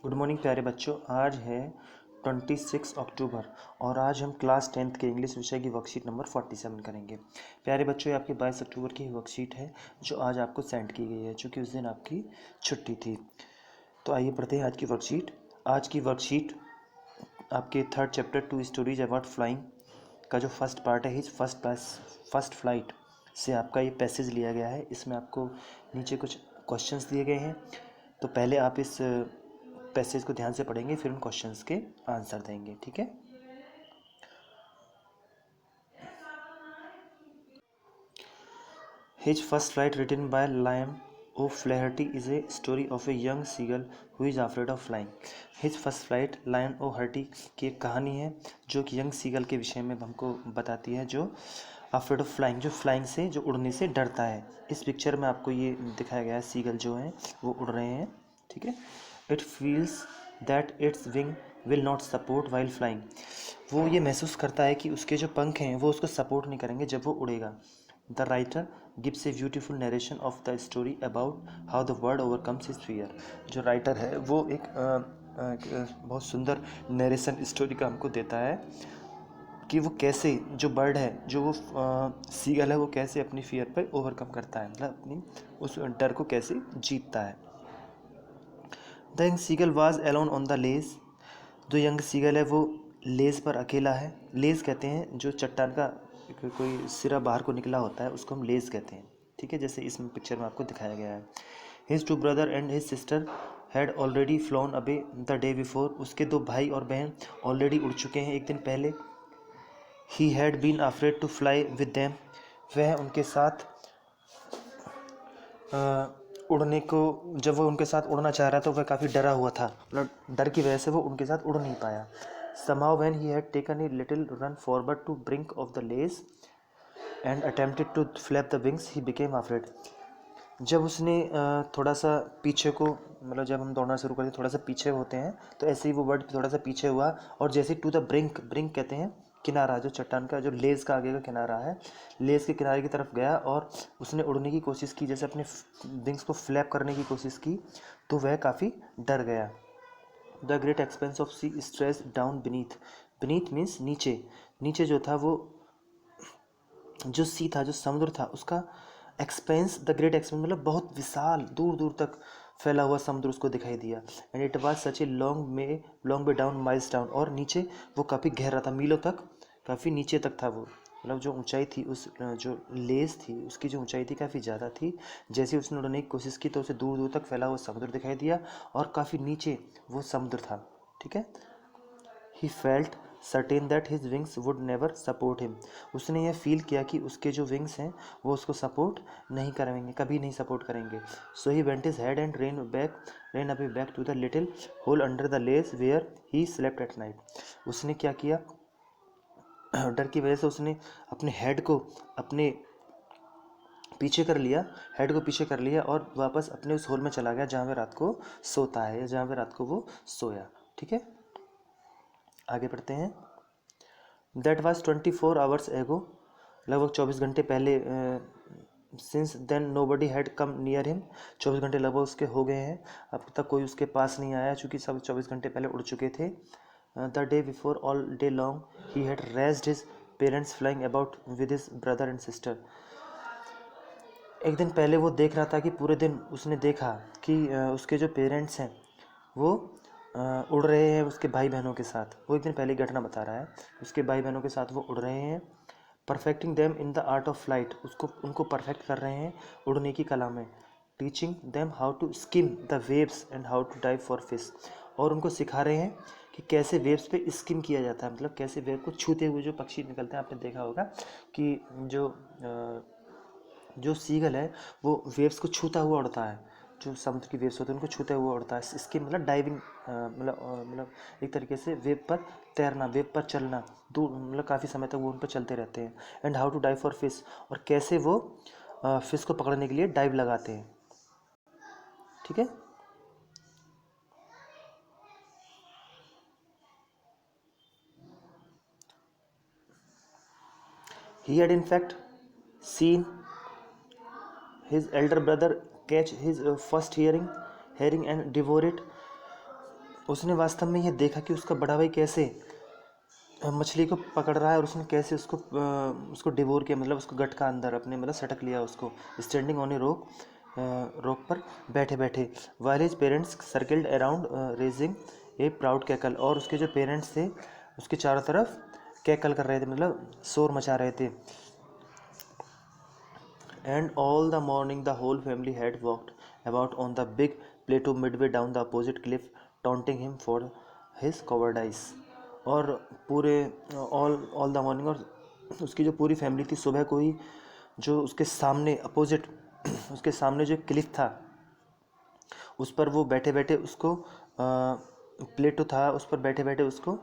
Good morning प्यारे बच्चों। आज है 26 अक्टूबर और आज हम क्लास 10th के इंग्लिश विषय की वर्कशीट नंबर 47 करेंगे। प्यारे बच्चों, ये आपकी 22 अक्टूबर की वर्कशीट है जो आज आपको सेंड की गई है, चूँकि उस दिन आपकी छुट्टी थी। तो आइए पढ़ते हैं आज की वर्कशीट। आज की वर्कशीट आपके third chapter two stories about flying का जो फर्स्ट पार्ट है, हिज फर्स्ट फ्लाइट से आपका ये पैसेज लिया गया है। इसमें आपको नीचे कुछ क्वेश्चंस दिए गए हैं, तो पहले आप इस पैसेज को ध्यान से पढ़ेंगे, फिर उन क्वेश्चंस के आंसर देंगे। ठीक है। His first flight written by Liam O'Flaherty is a story of a young seagull who is afraid of flying. His first flight Liam O'Flaherty की एक कहानी है जो कि यंग सीगल के विषय में हमको बताती है, जो अफ्रेड ऑफ फ्लाइंग, जो फ्लाइंग से, जो उड़ने से डरता है। इस पिक्चर में आपको ये दिखाया गया है, सीगल जो हैं वो उड़ रहे हैं। ठीक है। It feels that it's wing will not support while flying. वो ये महसूस करता है कि उसके जो पंख हैं वो उसको सपोर्ट नहीं करेंगे जब वो उड़ेगा। The writer gives a beautiful narration of the story about how the word overcomes his fear. जो राइटर है वो एक बहुत सुंदर नरेशन स्टोरी का हमको देता है कि वो कैसे, जो बर्ड है, जो वो सीगल है, वो कैसे अपनी फियर पर ओवरकम करता है, मतलब अपनी उस डर को कैसे जीतता है। The young seagull was alone on the ledge. जो यंग सीगल है वो लेज पर अकेला है। लेज कहते हैं जो चट्टान का कोई सिरा बाहर को निकला होता है, उसको हम लेज कहते हैं। ठीक है, जैसे इस पिक्चर में आपको दिखाया गया है। His two brother and his sister had already flown away the day before. उसके दो भाई और बहन ऑलरेडी उड़ चुके हैं एक दिन पहले। He had been afraid to fly with them. वह उनके साथ उड़ने को, जब वो उनके साथ उड़ना चाह रहा था तो वह काफ़ी डरा हुआ था, मतलब डर की वजह से वो उनके साथ उड़ नहीं पाया। Somehow when he had taken a little run forward to brink of the lace and attempted to flap the wings, he became afraid. जब उसने थोड़ा सा पीछे को, मतलब जब हम दौड़ना शुरू करते थोड़ा सा पीछे होते हैं, तो ऐसे ही वो बर्ड थोड़ा सा पीछे हुआ और जैसे टू द ब्रिंक, ब्रिंक कहते हैं किनारा, जो चट्टान का, जो लेज़ का आगे का किनारा है, लेज़ के किनारे की तरफ गया और उसने उड़ने की कोशिश की, जैसे अपने विंग्स को फ्लैप करने की कोशिश की, तो वह काफ़ी डर गया। The great expanse of sea stretched down beneath. Beneath means नीचे, नीचे जो था वो, जो सी था, जो समुद्र था, उसका एक्सपेंस, द ग्रेट एक्सपेंस मतलब बहुत विशाल, दूर दूर तक फैला हुआ समुद्र उसको दिखाई दिया। And it was such a long way down, miles down, और नीचे वो काफ़ी गहरा था, मीलों तक, काफ़ी नीचे तक था वो, मतलब जो ऊंचाई थी, उस जो लेस थी उसकी जो ऊंचाई थी काफ़ी ज़्यादा थी। जैसे उसने उड़ने की कोशिश की तो उसे दूर दूर तक फैला हुआ समुद्र दिखाई दिया और काफ़ी नीचे वो समुद्र था। ठीक है। He felt certain that his wings would never support him. उसने यह फील किया कि उसके जो विंग्स हैं वो उसको सपोर्ट नहीं करेंगे, कभी नहीं सपोर्ट करेंगे। So he went his head and ran away back to the little hole under the ledge where he slept at night. उसने क्या किया, डर की वजह से उसने अपने हेड को अपने पीछे कर लिया, हेड को पीछे कर लिया और वापस अपने उस होल में चला गया जहाँ पे रात को सोता है, या जहाँ पे रात को वो सोया। ठीक है, आगे बढ़ते हैं। दैट वाज 24 आवर्स एगो। लगभग 24 घंटे पहले। Since then nobody had come near him. 24 घंटे लगभग उसके हो गए हैं, अब तक कोई उसके पास नहीं आया, चूँकि सब 24 घंटे पहले उड़ चुके थे। The day before all day long he had raised his parents flying about with his brother and sister. एक दिन पहले वो देख रहा था कि पूरे दिन उसने देखा कि उसके जो पेरेंट्स हैं वो उड़ रहे हैं उसके भाई बहनों के साथ। वो एक दिन पहले की घटना बता रहा है, उसके भाई बहनों के साथ वो उड़ रहे हैं। Perfecting them in the art of flight, उसको उनको परफेक्ट कर रहे हैं उड़ने की कला में। Teaching them how to skim the waves and how to dive for fish, और उनको सिखा रहे हैं कि कैसे वेव्स पे स्किम किया जाता है, मतलब कैसे वेव को छूते हुए जो पक्षी निकलते हैं। आपने देखा होगा कि जो सीगल है वो वेव्स को छूता हुआ उड़ता है, जो समुद्र की वेव्स होती है उनको छूते हुआ उड़ता है। इसकी मतलब डाइविंग, मतलब एक तरीके से वेव पर तैरना, वेव पर चलना, दूर, मतलब काफ़ी समय तक वो उन पर चलते रहते हैं। And how to dive for fish, और कैसे वो फिश को पकड़ने के लिए डाइव लगाते हैं। ठीक है। He had in fact seen his elder brother catch his first herring and devour it. उसने वास्तव में ये देखा कि उसका बड़ा भाई कैसे मछली को पकड़ रहा है और उसने कैसे उसको डिवोर किया, मतलब उसको गट का अंदर अपने मतलब सटक लिया उसको, स्टैंडिंग ऑन ए रोक पर बैठे बैठे। While his parents circled around raising ए प्राउड कैकल, और उसके जो पेरेंट्स थे उसके चारों तरफ कैकल कर रहे थे, मतलब शोर मचा रहे थे। And all the morning the whole family had walked about on the big plateau midway down the opposite cliff, taunting him for his cowardice। और पूरे ऑल द मॉर्निंग, और उसकी जो पूरी फैमिली थी सुबह को ही जो उसके सामने अपोजिट उसके सामने जो क्लिफ था उस पर वो बैठे बैठे उसको प्लेटो था उस पर बैठे बैठे उसको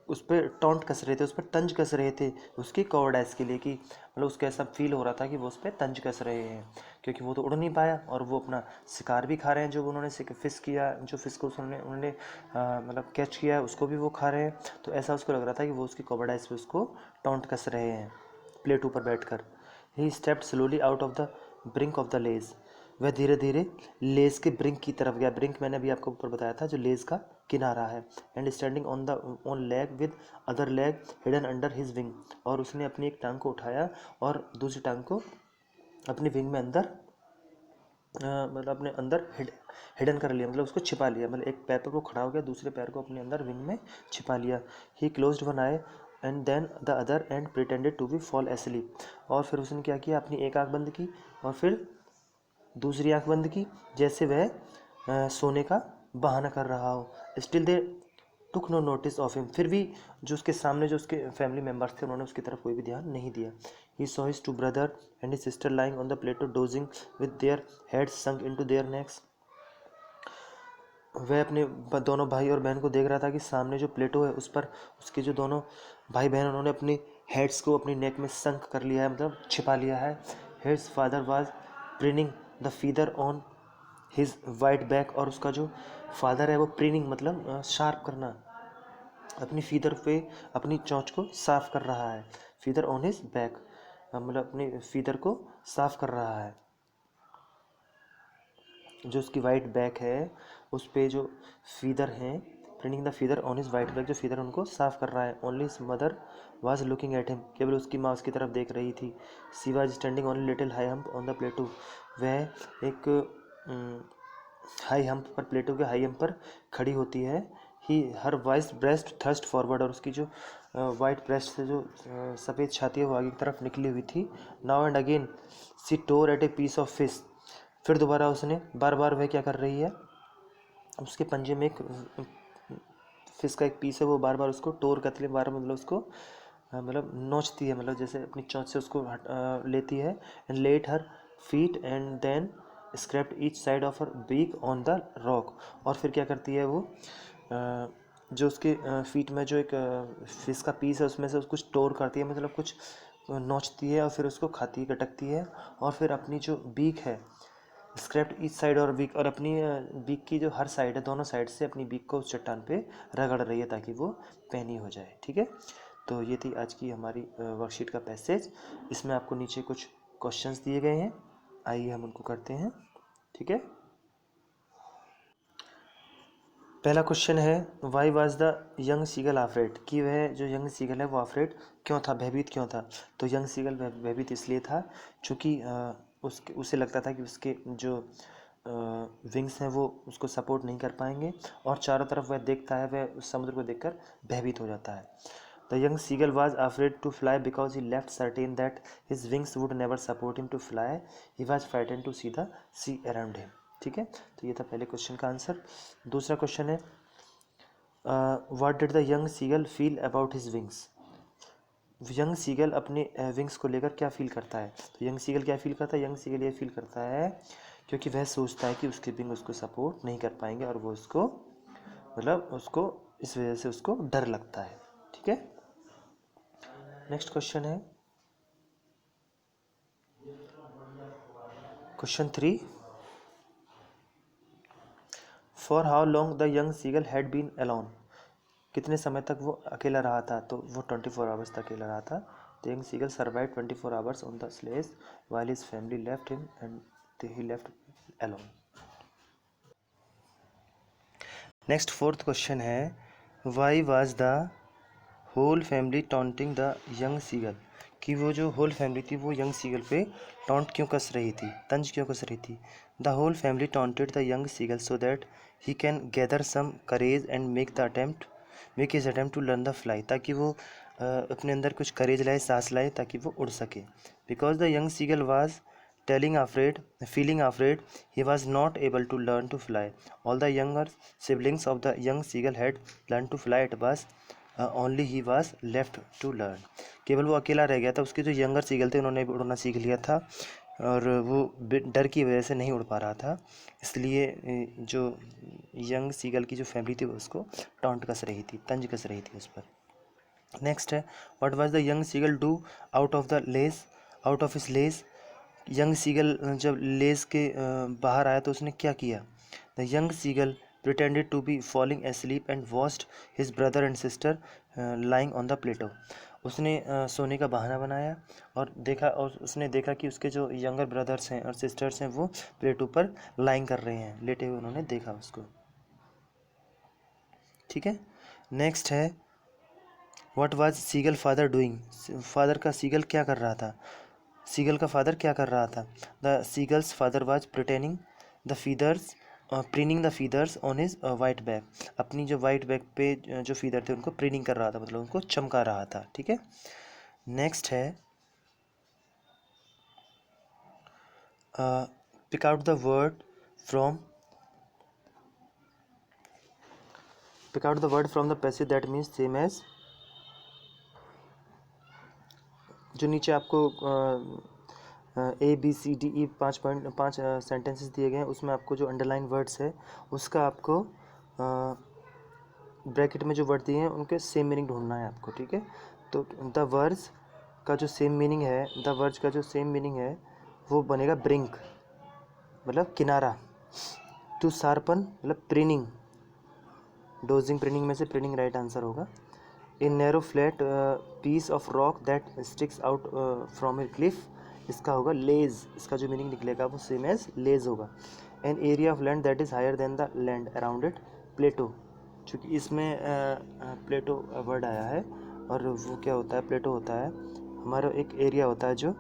उस पर टॉन्ट कस रहे थे, उस पर तंज कस रहे थे उसकी कॉवर्डाइज के लिए, कि मतलब उसको ऐसा फील हो रहा था कि वो उस पर तंज कस रहे हैं, क्योंकि वो तो उड़ नहीं पाया और वो अपना शिकार भी खा रहे हैं, जो उन्होंने फिश किया, जो फिश को उन्होंने मतलब कैच किया है उसको भी वो खा रहे हैं। तो ऐसा उसको लग रहा था कि वो उसकी कॉवर्डाइज पे उसको टॉन्ट कस रहे हैं प्लेट ऊपर बैठ कर। He stepped slowly out of the brink of the ledge, वह धीरे धीरे लेज के ब्रिंक की तरफ गया। ब्रिंक मैंने अभी आपको ऊपर बताया था, जो लेज का किनारा है। And standing on leg with other leg hidden under his wing, और उसने अपनी एक टांग को उठाया और दूसरी टांग को अपनी विंग में अंदर मतलब अपने अंदर हिडन कर लिया, मतलब उसको छिपा लिया, मतलब एक पैर पर वो खड़ा हो गया, दूसरे पैर को अपने अंदर विंग में छिपा लिया। He closed one eye and then the other and pretended to be fall asleep, और फिर उसने क्या किया, अपनी एक आँख बंद की और फिर दूसरी आंख बंद की, जैसे वह सोने का बहाना कर रहा हो। Still they took no notice of him, फिर भी जो उसके सामने जो उसके फैमिली मेम्बर्स थे उन्होंने उसकी तरफ कोई भी ध्यान नहीं दिया। He saw his two brother and his sister lying on the plateau dozing with their heads sunk into their necks, वह अपने दोनों भाई और बहन को देख रहा था कि सामने जो प्लेटो है उस पर उसके जो दोनों भाई बहन उन्होंने अपने हेड्स को अपनी नेक में संक कर लिया है, मतलब छिपा लिया है। His father was preening the feather on his white back, और उसका जो फादर है वो प्रिनिंग मतलब शार्प करना, अपनी फीदर पे अपनी चोंच को साफ कर रहा है। फीदर ऑन हिज बैक मतलब अपने फीदर को साफ कर रहा है, जो उसकी वाइट बैक है उस पे जो फीदर हैं, printing the feather on his white back, जो फीदर उनको साफ कर रहा है। Only his mother was looking at him, केवल उसकी माँ उसकी तरफ देख रही थी। She was standing on little high hump on the plateau, वह एक हाई हम्प पर, प्लेटो के हाई हम्प पर खड़ी होती है। ही हर वाइस ब्रेस्ट थ्रस्ट फॉरवर्ड, और उसकी जो वाइट ब्रेस्ट से जो सफ़ेद छाती है वो आगे की तरफ निकली हुई थी। Now and again she tore at a piece of fish, फिर दोबारा उसने बार बार वह क्या कर रही है, उसके पंजे में एक फिश का एक पीस है, वो बार बार उसको टोर करती है, बार मतलब उसको मतलब नोचती है, मतलब जैसे अपनी चोंच से उसको लेती है। And let her feet and then scraped each side of her beak on the rock, और फिर क्या करती है वो जो उसके फीट में जो एक फिश का पीस है उसमें से कुछ टोर करती है, मतलब कुछ नोचती है और फिर उसको खाती है, गटकती है, और फिर अपनी जो बीक है स्क्रैप्ड ईच साइड और बीक, और अपनी बीक की जो हर साइड है दोनों साइड से अपनी बीक को उस चट्टान पे रगड़ रही है ताकि वो पैनी हो जाए। ठीक है, तो ये थी आज की हमारी वर्कशीट का पैसेज। इसमें आपको नीचे कुछ क्वेश्चंस दिए गए हैं, आइए हम उनको करते हैं। ठीक है, पहला क्वेश्चन है why was the young seagull afraid, कि वह जो यंग सीगल है वो आफ्रेड क्यों था, भयभीत क्यों था। तो यंग सीगल भयभीत इसलिए था क्योंकि उसे लगता था कि उसके जो विंग्स हैं वो उसको सपोर्ट नहीं कर पाएंगे, और चारों तरफ वह देखता है, वह उस समुद्र को देखकर भयभीत हो जाता है। The young seagull was afraid to fly because he left certain that his wings would never support him to fly, he was frightened to see the sea around him. ठीक है, तो ये था पहले क्वेश्चन का आंसर। दूसरा question है what did the young seagull feel about his wings, young seagull अपने विंग्स को लेकर क्या फील करता है। तो यंग सीगल क्या फील करता है, यंग सीगल ये फील करता है क्योंकि वह सोचता है कि उसके विंग उसको सपोर्ट नहीं कर पाएंगे, और वो उसको मतलब उसको इस वजह से उसको डर लगता है। ठीक है, नेक्स्ट क्वेश्चन है question 3, for how long the young seagull had been alone, कितने समय तक वो अकेला रहा था। तो वो 24 आवर्स तक अकेला रहा था। The young seagull survive 24 hours on the स्लेज while his family left him and he left alone. Next fourth question है, why was the whole family taunting the young seagull, कि वो जो होल फैमिली थी वो यंग सीगल पे taunt क्यों कस रही थी, तंज क्यों कस रही थी। The whole family taunted the young seagull so that he can gather some courage and make his attempt to learn the fly, ताकि वो अपने अंदर कुछ करेज लाए, साहस लाए, ताकि वो उड़ सके। Because the young seagull was feeling afraid, he was not able to learn to fly. All the younger siblings of the young seagull had learned to fly. It was only he was left to learn. केवल वो अकेला रह गया था, उसके जो younger seagull थे उन्होंने भी उड़ना सीख लिया था और वो डर की वजह से नहीं उड़ पा रहा था, इसलिए जो यंग सीगल की जो फैमिली थी वो उसको टॉन्ट कस रही थी, तंज कस रही थी उस पर। नेक्स्ट है, what was the young seagull do out of his ledge, young seagull जब लेस के बाहर आया तो उसने क्या किया। The young seagull pretended to be falling asleep and watched his brother and sister lying on the plateau, उसने सोने का बहाना बनाया और उसने देखा कि उसके जो यंगर ब्रदर्स हैं और सिस्टर्स हैं वो प्लेटो पर लाइंग कर रहे हैं, लेटे हुए उन्होंने देखा उसको। ठीक है, नेक्स्ट है, what was seagull father doing, father का सीगल क्या कर रहा था, सीगल का फादर क्या कर रहा था। The seagulls father was pertaining the feathers preening the feathers on his white back, अपनी जो वाइट बैक पे जो फीदर थे उनको प्रीनिंग कर रहा था, मतलब उनको चमका रहा था। ठीक है, नेक्स्ट है, pick out the word from the passage that means same as, जो नीचे आपको ABCDE 5 सेंटेंसेस दिए गए हैं, उसमें आपको जो अंडरलाइन वर्ड्स है उसका आपको ब्रैकेट में जो वर्ड दिए हैं उनके सेम मीनिंग ढूंढना है आपको। ठीक है, तो द वर्ड्स का जो सेम मीनिंग है वो बनेगा ब्रिंक मतलब किनारा, टू शार्पन मतलब प्रिनिंग, डोजिंग प्रिनिंग में से प्रिनिंग राइट आंसर होगा। In narrow flat piece of rock that sticks out from a cliff, इसका होगा लेज, इसका जो मीनिंग निकलेगा वो सेम एज लेज होगा। An area of land that is higher than the land around it, plateau, चूँकि इसमें प्लेटो वर्ड आया है और वो क्या होता है, प्लेटो होता है हमारा एक एरिया होता है जो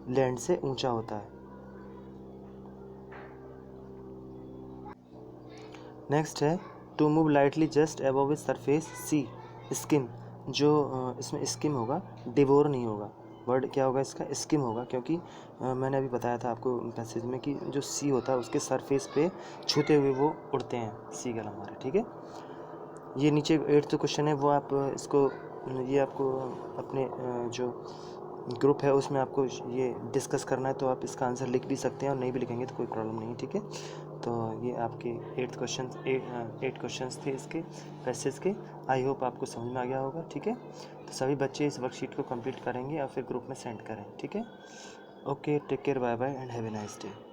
लैंड से ऊंचा होता है। नेक्स्ट है, to move lightly just above is surface sea skim, जो इसमें स्किम होगा, डिवोर नहीं होगा, वर्ड क्या होगा इसका, स्किम होगा, क्योंकि मैंने अभी बताया था आपको पैसेज में कि जो सी होता है उसके सरफेस पे छूते हुए वो उड़ते हैं सीगल हमारे। ठीक है, ये नीचे 8th क्वेश्चन है वो आप इसको, ये आपको अपने जो ग्रुप है उसमें आपको ये डिस्कस करना है, तो आप इसका आंसर लिख भी सकते हैं और नहीं भी लिखेंगे तो कोई प्रॉब्लम नहीं। ठीक है, तो ये आपके 8 क्वेश्चंस थे इसके पैसेज के। आई होप आपको समझ में आ गया होगा। ठीक है, तो सभी बच्चे इस वर्कशीट को कंप्लीट करेंगे और फिर ग्रुप में सेंड करें। ठीक है, okay, take care, bye bye and have a nice day.